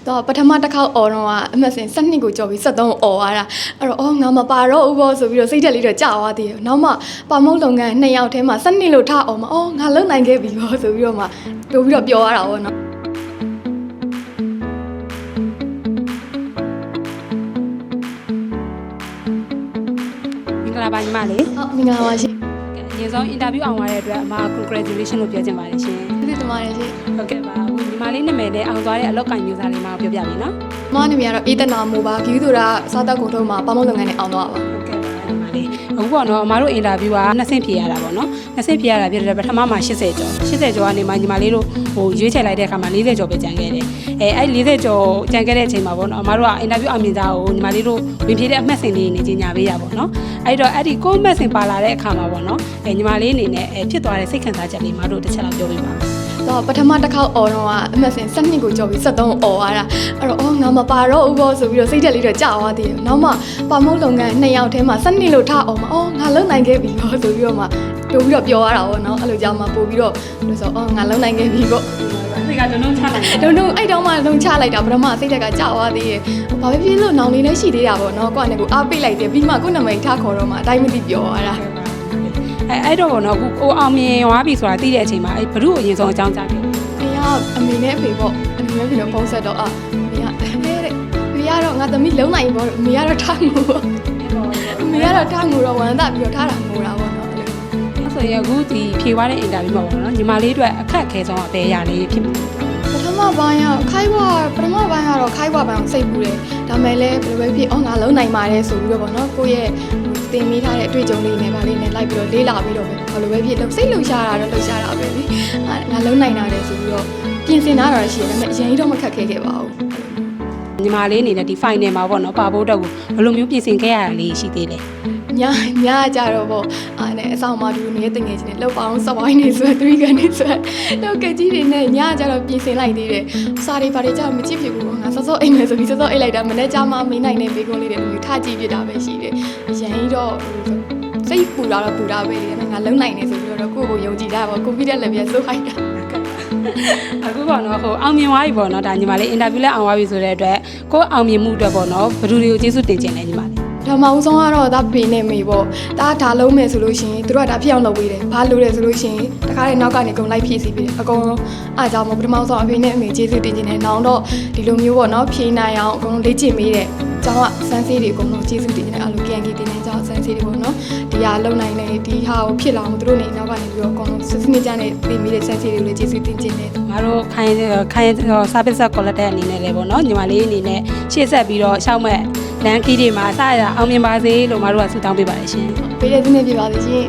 တော့ပထမတစ်ခေါက်အော်တော့ကအမှတ်စဉ်7ကိုကြော်ပြီး73အော်သွားတာအဲ့တော့အော်ငါမပါတော့ဘူးပေါ့ဆိုပြီးတော့စိတ်တက်လေးတော့ကြာသွားသေးတယ်နောက်မှပါမုတ်လုပ်ငန်း2ယောက်ထဲမှာ7လို့ထားအောင်မအော်ငါလုံနိုင်ခဲ့ပြီပေါ့ဆိုပြီးတော့မှတိုးပြီးတော့ပြောရတာပေါ့နော်မင်္ဂလာပါညီမလေး ဟုတ်မင်္ဂလာပါရှင် အရင်ဆုံးအင်တာဗျူးအောင်သွားတဲ့အတွက်အမ congratulation လို့ပြောချင်ပါတယ်ရှင် ဒီတမရရှင် ဟုတ်ကဲ့ပါအခုညီမလေးနာမည်နဲ့အောင်သွားတဲ့အလောက်ကင်မျိုးစားလေးမှာပြောပြပြီနော် မနာမည်ကတော့အေးတနာမိုပါဂီးသူရာစားတောက်ကုန်ထုံးမှာပါမုတ်လုပ်ငန်းနဲ့အောင်သွားပါ ဟုတ်ကဲ့ပါညီမလေးအခုပေါ့နော်အမတို့အင်တာဗျူးက2ဆင့်ဖြေရတာပေါ့နော်2ဆင့်ဖြေရတာဖြစ်တဲ့ပထမမှာ80ကျော်80ကျော်ကနေမှညီမလေးတို့ဟိုရွေးချယ်လိုက်တဲ့အခါမှာ40ကျော်ပဲကျန်ခဲ့တယ်အဲ့40ကျော်ကျန်ခဲ့တဲ့အချိန်မှာပေါ့နော်အမတို့ကအင်တာဗျူးအောင်မြင်ကြကိုညီမလေးတို့ဝင်ဖြေတဲ့အမှတ်စဉ်လေးနေကြီးညာပေးရပါပေါ့နော်အဲ့တော့အဲ့ဒီကိုအမှတ်စဉ်ပါလာတဲ့အခါမှာပေါ့နော်ညီမလေးအနေနဲ့ဖြစ်သွားတဲ့စိတ်ခံစားချက်လေးမတို့တစ်ချက်လောက်ပြောပြပါတော့ပထမတစ်ခေါက်အော်တော့ကအမှတ်စဉ်7ကိုကြော်ပြီး73အော်သွားတာအဲ့တော့အော်ငါမပါတော့ဘူးပေါ့ဆိုပြီးတော့စိတ်တက်လေးတော့ကြာသွားသေးတယ်နောက်မှပါမုတ်လုပ်ငန်း2ယောက်ထဲမှာ7လို့ထားအောင်မအော်ငါလုံနိုင်ခဲ့ပြီပေါ့ဆိုပြီးတော့မှတိုးပြီးတော့ပြောရတာပေါ့နော်အဲ့လိုကြောင့်မှပို့ပြီးတော့လို့ဆိုအော်ငါလုံနိုင်ခဲ့ပြီပေါ့ စိတ်ကဒုံဒုံချလိုက် ဒုံဒုံအဲ့တော့မှလုံချလိုက်တာပထမစိတ်တက်ကကြာသွားသေးတယ်ဘာပဲဖြစ်လို့နောင်လေးလည်းရှိသေးတာပေါ့နော်ကိုယ့်အနေကိုအားပေးလိုက်တယ်ပြီးမှကိုယ့်နာမည်ထားခေါ်တော့မှအတိုင်းမသိပြောရတာ အဲ့တော့ပေါ့နော်အခုကိုအောင်မြင်သွားပြီဆိုတာသိတဲ့အချိန်မှာအဲ့ဘ ᱹ အရင်ဆုံးအကြောင်းကြားခဲ့ ဖေကအမေနဲ့အဖေပေါ့အမေနဲ့ဖေတော့ဖုန်းဆက်တော့မေကတဲ့ဖေကတော့ငါသမီးလုံးနိုင်ပေါ့အမေကတော့ထားငူပေါ့အမေကတော့ထားငူတော့ဝမ်းသာပြီးတော့ထားတာငူတာပေါ့နော် အဲ့ဆိုရင်အခုဒီဖြေသွားတဲ့အင်တာဗျူးမှာပေါ့နော်ညီမလေးအတွက်အခက်အခဲဆုံးအသေးအရာလေးဖြစ်မှာ ပထမပိုင်းကခိုင်းဘွားပထမပိုင်းကတော့ခိုင်းဘွားပိုင်းကိုစိတ်ပူတယ်ဒါမဲ့လည်းဘယ်လိုပဲဖြစ်ငါလုံးနိုင်ပါတယ်ဆိုပြီးတော့ပေါ့နော်ကိုယ့်ရဲ့တင်မိထားတဲ့အတွေ့အကြုံလေးနဲ့ဗာလေးနဲ့လိုက်ပြီးတော့လေးလာပြီးတော့ပဲဘယ်လိုပဲဖြစ်လို့စိတ်လှုပ်ရှားတာတော့လှုပ်ရှားတာပဲလေငါလုံးနိုင်တာလေဆိုပြီးတော့ပြင်ဆင်တာတော့ရှိတယ်ဒါပေမဲ့အရင်ကြီးတော့မခက်ခဲခဲ့ပါဘူး ညီမလေးအနေနဲ့ဒီ final မှာပေါ့နော်ပါဖို့တော့ကိုဘယ်လိုမျိုးပြင်ဆင်ခဲ့ရတာလေးရှိသေးလဲ ညကြတော့ပေါ့နဲ့အဆောင်မှာဒီလိုနေတဲ့တငယ်ချင်းတွေလောက်ပါအောင်စဝိုင်းနေဆို3ကန်နေဆိုလောက်ကကြီးတွေနဲ့ညကြတော့ပြင်ဆင်လိုက်သေးတယ်စားတွေဘာတွေကြမကြည့်ဖြစ်ဘူးပေါ့ငါစောစောအိမ်မယ်ဆိုပြီးစောစောအိတ်လိုက်တာမနေ့ကမှမင်းနိုင်နေဘေးကုန်းလေးတွေလူထားကြည့်ပြတာပဲရှိတယ်အရင်တော့စိတ်ပူတာတော့ပူတာပဲလေငါလုံနိုင်နေဆိုပြီးတော့ကိုယ့်ကိုယုံကြည်တာပေါ့ကိုဗစ်တက်လည်းပြန်စိုးခိုင်းတာ အခုပေါ့နော်ဟိုအောင်မြင်သွားပြီပေါ့နော်ဒါညီမလေးအင်တာဗျူးလည်းအောင်သွားပြီဆိုတဲ့အတွက်ကိုအောင်မြင်မှုအတွက်ပေါ့နော်ဘယ်သူတွေကိုကျေးဇူးတင်ချင်လဲညီမလေး ဒါမှဦးဆုံးကတော့ဒါဘေးနဲ့မေပေါ့ဒါလုံးမယ်ဆိုလို့ရှိရင်တို့ကဒါဖြစ်အောင်လုပ်ပေးတယ်ဘာလို့လဲဆိုလို့ရှိရင်တခါတည်းနောက်ကနေအကုန်လိုက်ဖြည့်စီပေးတယ်အကုန်လုံးအားကြောင့်ပထမဆုံးအဖေနဲ့အမေကျေးဇူးတင်ချင်တယ်နောင်တော့ဒီလိုမျိုးပေါ့နော်ဖြည့်နိုင်အောင်အကုန်လုံးလေ့ကျင့်ပေးတယ်ကျောင်းကစမ်းစေးတွေအကုန်လုံးကျေးဇူးတင်ချင်တယ်အဲ့လို KNK တင်နေကျောင်းစမ်းစေးတွေပေါ့နော်ဒီဟာလုံနိုင်တယ်ဒီဟာကိုဖြစ်လာအောင်တို့နေနောက်ကနေပြီးတော့အကုန်လုံးစစ်စနစ်ကြနဲ့ပြင်ပေးတဲ့စမ်းစေးတွေကိုလည်းကျေးဇူးတင်ချင်တယ် ငါတို့ခိုင်း service quality အနေနဲ့လည်းပေါ့နော်ညီမလေးအနေနဲ့ရှေ့ဆက်ပြီးတော့ရှောက်မဲ့လမ်းခီးတွေမှာစရအောင်မြင်ပါစေလို့ငါတို့ကဆုတောင်းပေးပါတယ်ရှင် ပေးတဲ့သူနဲ့ပြပါစေရှင်